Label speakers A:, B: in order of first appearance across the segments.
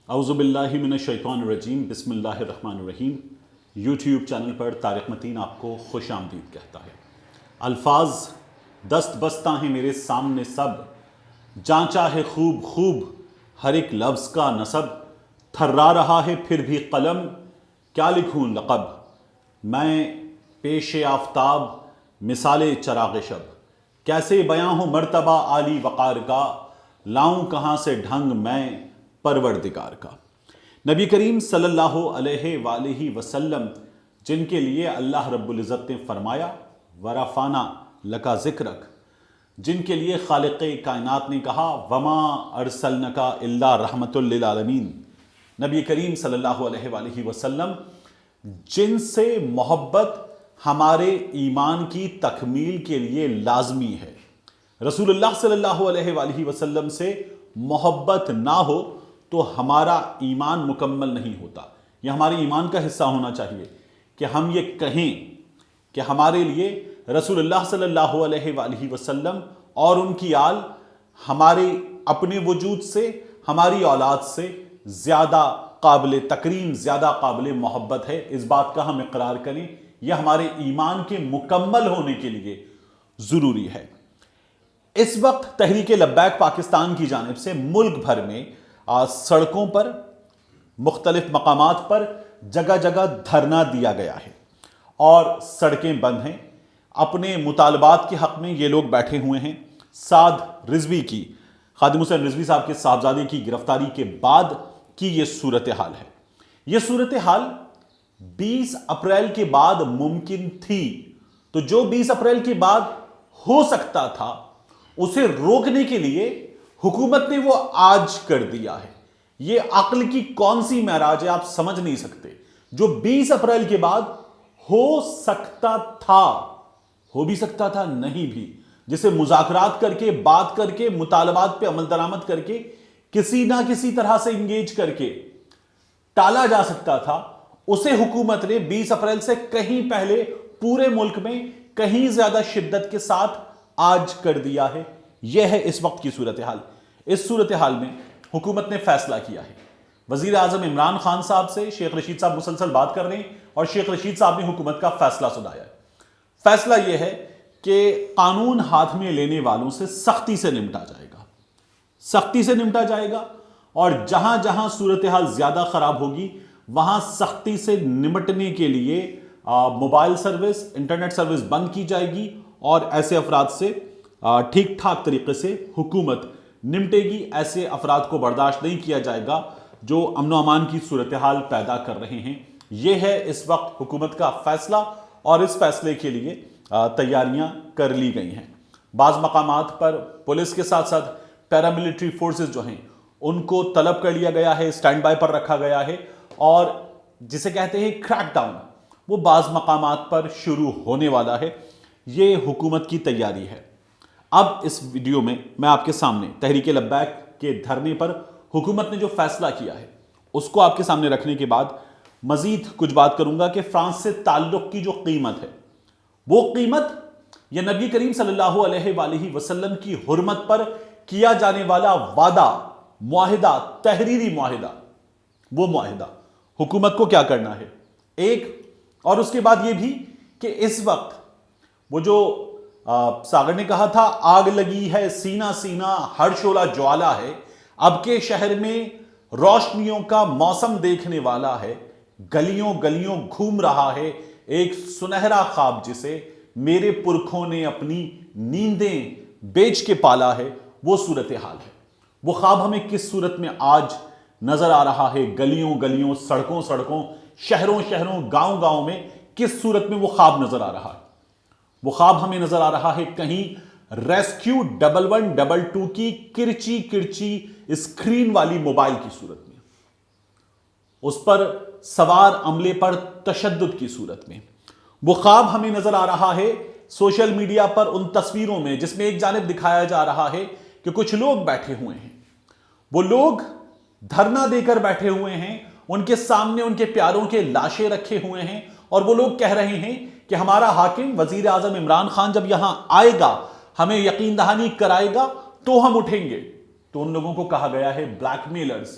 A: اعوذ باللہ من الشیطان الرجیم بسم اللہ الرحمن الرحیم۔ یوٹیوب چینل پر طارق متین آپ کو خوش آمدید کہتا ہے۔ الفاظ دست بستہ ہیں میرے سامنے سب، جانچا ہے خوب خوب ہر ایک لفظ کا نسب، تھرا رہا ہے پھر بھی قلم کیا لکھوں لقب، میں پیش آفتاب مثال چراغ شب، کیسے بیاں ہو مرتبہ عالی وقار کا، لاؤں کہاں سے ڈھنگ میں پروردگار کا۔ نبی کریم صلی اللہ علیہ وآلہ وسلم جن کے لیے اللہ رب العزت نے فرمایا ورفعنا لک ذکرک، جن کے لیے خالق کائنات نے کہا وما ارسلنک الا رحمۃ للعالمین، نبی کریم صلی اللہ علیہ وآلہ وسلم جن سے محبت ہمارے ایمان کی تکمیل کے لیے لازمی ہے۔ رسول اللہ صلی اللہ علیہ وآلہ وسلم سے محبت نہ ہو تو ہمارا ایمان مکمل نہیں ہوتا۔ یہ ہمارے ایمان کا حصہ ہونا چاہیے کہ ہم یہ کہیں کہ ہمارے لیے رسول اللہ صلی اللہ علیہ وآلہ وسلم اور ان کی آل ہمارے اپنے وجود سے، ہماری اولاد سے زیادہ قابل تکریم، زیادہ قابل محبت ہے۔ اس بات کا ہم اقرار کریں، یہ ہمارے ایمان کے مکمل ہونے کے لیے ضروری ہے۔ اس وقت تحریک لبیک پاکستان کی جانب سے ملک بھر میں سڑکوں پر، مختلف مقامات پر جگہ جگہ دھرنا دیا گیا ہے اور سڑکیں بند ہیں۔ اپنے مطالبات کے حق میں یہ لوگ بیٹھے ہوئے ہیں۔ سعد رضوی کی، خادم حسین رضوی صاحب کے صاحبزادے کی گرفتاری کے بعد کی یہ صورتحال ہے۔ یہ صورتحال 20 اپریل کے بعد ممکن تھی، تو جو 20 اپریل کے بعد ہو سکتا تھا اسے روکنے کے لیے حکومت نے وہ آج کر دیا ہے۔ یہ عقل کی کون سی معراج ہے، آپ سمجھ نہیں سکتے۔ جو 20 اپریل کے بعد ہو سکتا تھا، ہو بھی سکتا تھا نہیں بھی، جسے مذاکرات کر کے، بات کر کے، مطالبات پہ عمل درآمد کر کے، کسی نہ کسی طرح سے انگیج کر کے ٹالا جا سکتا تھا، اسے حکومت نے 20 اپریل سے کہیں پہلے پورے ملک میں کہیں زیادہ شدت کے ساتھ آج کر دیا ہے۔ یہ ہے اس وقت کی صورتحال۔ اس صورتحال میں حکومت نے فیصلہ کیا ہے۔ وزیر اعظم عمران خان صاحب سے شیخ رشید صاحب مسلسل بات کر رہے ہیں اور شیخ رشید صاحب نے حکومت کا فیصلہ سنایا ہے۔ فیصلہ یہ ہے کہ قانون ہاتھ میں لینے والوں سے سختی سے نمٹا جائے گا، سختی سے نمٹا جائے گا، اور جہاں جہاں صورتحال زیادہ خراب ہوگی وہاں سختی سے نمٹنے کے لیے موبائل سروس، انٹرنیٹ سروس بند کی جائے گی اور ایسے افراد سے ٹھیک ٹھاک طریقے سے حکومت نمٹے گی۔ ایسے افراد کو برداشت نہیں کیا جائے گا جو امن و امان کی صورتحال پیدا کر رہے ہیں۔ یہ ہے اس وقت حکومت کا فیصلہ اور اس فیصلے کے لیے تیاریاں کر لی گئی ہیں۔ بعض مقامات پر پولیس کے ساتھ ساتھ پیراملٹری فورسز جو ہیں ان کو طلب کر لیا گیا ہے، سٹینڈ بائی پر رکھا گیا ہے، اور جسے کہتے ہیں کریک ڈاؤن، وہ بعض مقامات پر شروع ہونے والا ہے۔ یہ حکومت کی تیاری ہے۔ اب اس ویڈیو میں آپ کے سامنے تحریک لبیک کے دھرنے پر حکومت نے جو فیصلہ کیا ہے اس کو آپ کے سامنے رکھنے کے بعد مزید کچھ بات کروں گا کہ فرانس سے تعلق کی جو قیمت ہے، وہ قیمت یا نبی کریم صلی اللہ علیہ وآلہ وسلم کی حرمت پر کیا جانے والا وعدہ، معاہدہ، تحریری معاہدہ، وہ معاہدہ حکومت کو کیا کرنا ہے ایک، اور اس کے بعد یہ بھی کہ اس وقت وہ جو ساگر نے کہا تھا آگ لگی ہے سینہ سینہ ہر شعلہ جوالا ہے، اب کے شہر میں روشنیوں کا موسم دیکھنے والا ہے، گلیوں گلیوں گھوم رہا ہے ایک سنہرا خواب جسے میرے پرکھوں نے اپنی نیندیں بیچ کے پالا ہے۔ وہ صورتحال ہے۔ وہ خواب ہمیں کس صورت میں آج نظر آ رہا ہے، گلیوں گلیوں، سڑکوں سڑکوں، شہروں شہروں، گاؤں گاؤں میں کس صورت میں وہ خواب نظر آ رہا ہے؟ وہ خواب ہمیں نظر آ رہا ہے کہیں ریسکیو 1122 کی کرچی کرچی اسکرین والی موبائل کی صورت میں، اس پر سوار عملے پر تشدد کی صورت میں۔ وہ خواب ہمیں نظر آ رہا ہے سوشل میڈیا پر ان تصویروں میں جس میں ایک جانب دکھایا جا رہا ہے کہ کچھ لوگ بیٹھے ہوئے ہیں، وہ لوگ دھرنا دے کر بیٹھے ہوئے ہیں، ان کے سامنے ان کے پیاروں کے لاشیں رکھے ہوئے ہیں، اور وہ لوگ کہہ رہے ہیں کہ ہمارا حاکم وزیر اعظم عمران خان جب یہاں آئے گا، ہمیں یقین دہانی کرائے گا تو ہم اٹھیں گے۔ تو ان لوگوں کو کہا گیا ہے بلیک میلرز،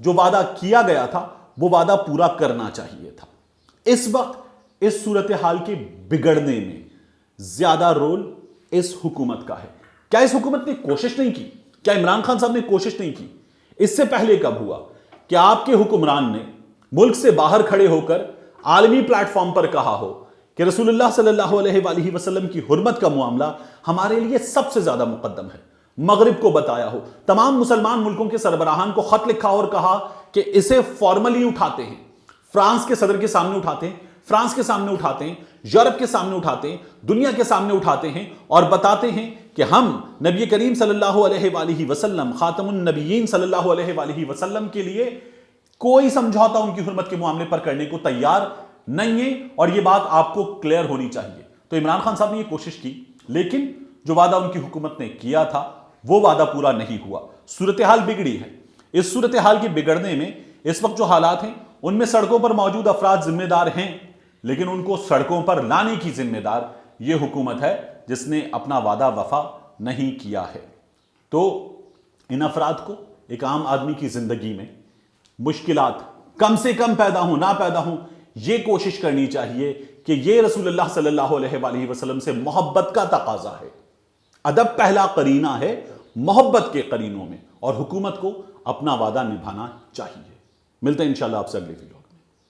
A: جو وعدہ کیا گیا تھا وہ وعدہ پورا کرنا چاہیے تھا۔ اس وقت اس صورتحال کے بگڑنے میں زیادہ رول اس حکومت کا ہے۔ کیا اس حکومت نے کوشش نہیں کی؟ کیا عمران خان صاحب نے کوشش نہیں کی؟ اس سے پہلے کب ہوا کہ آپ کے حکمران نے ملک سے باہر کھڑے ہو کر عالمی پلیٹ فارم پر کہا ہو کہ رسول اللہ صلی اللہ علیہ وآلہ وسلم کی حرمت کا معاملہ ہمارے لیے سب سے زیادہ مقدم ہے، مغرب کو بتایا ہو، تمام مسلمان ملکوں کے سربراہان کو خط لکھا اور کہا کہ اسے فارملی اٹھاتے ہیں، فرانس کے صدر کے سامنے اٹھاتے ہیں، فرانس کے سامنے اٹھاتے ہیں، یورپ کے سامنے اٹھاتے ہیں، دنیا کے سامنے اٹھاتے ہیں اور بتاتے ہیں کہ ہم نبی کریم صلی اللہ علیہ وآلہ وسلم خاتم النبیین صلی اللہ علیہ وآلہ وسلم کے لیے کوئی سمجھوتا ان کی حرمت کے معاملے پر کرنے کو تیار نہیں ہے، اور یہ بات آپ کو کلیئر ہونی چاہیے۔ تو عمران خان صاحب نے یہ کوشش کی، لیکن جو وعدہ ان کی حکومت نے کیا تھا وہ وعدہ پورا نہیں ہوا، صورتحال بگڑی ہے۔ اس صورتحال کے بگڑنے میں اس وقت جو حالات ہیں ان میں سڑکوں پر موجود افراد ذمہ دار ہیں، لیکن ان کو سڑکوں پر لانے کی ذمہ دار یہ حکومت ہے جس نے اپنا وعدہ وفا نہیں کیا ہے۔ تو ان افراد کو ایک عام آدمی کی زندگی میں مشکلات کم سے کم پیدا ہوں نہ پیدا ہوں، یہ کوشش کرنی چاہیے کہ یہ رسول اللہ صلی اللہ علیہ وآلہ وسلم سے محبت کا تقاضا ہے۔ ادب پہلا قرینہ ہے محبت کے قرینوں میں، اور حکومت کو اپنا وعدہ نبھانا چاہیے۔ ملتے ہیں انشاءاللہ آپ سے اگلی ویڈیو۔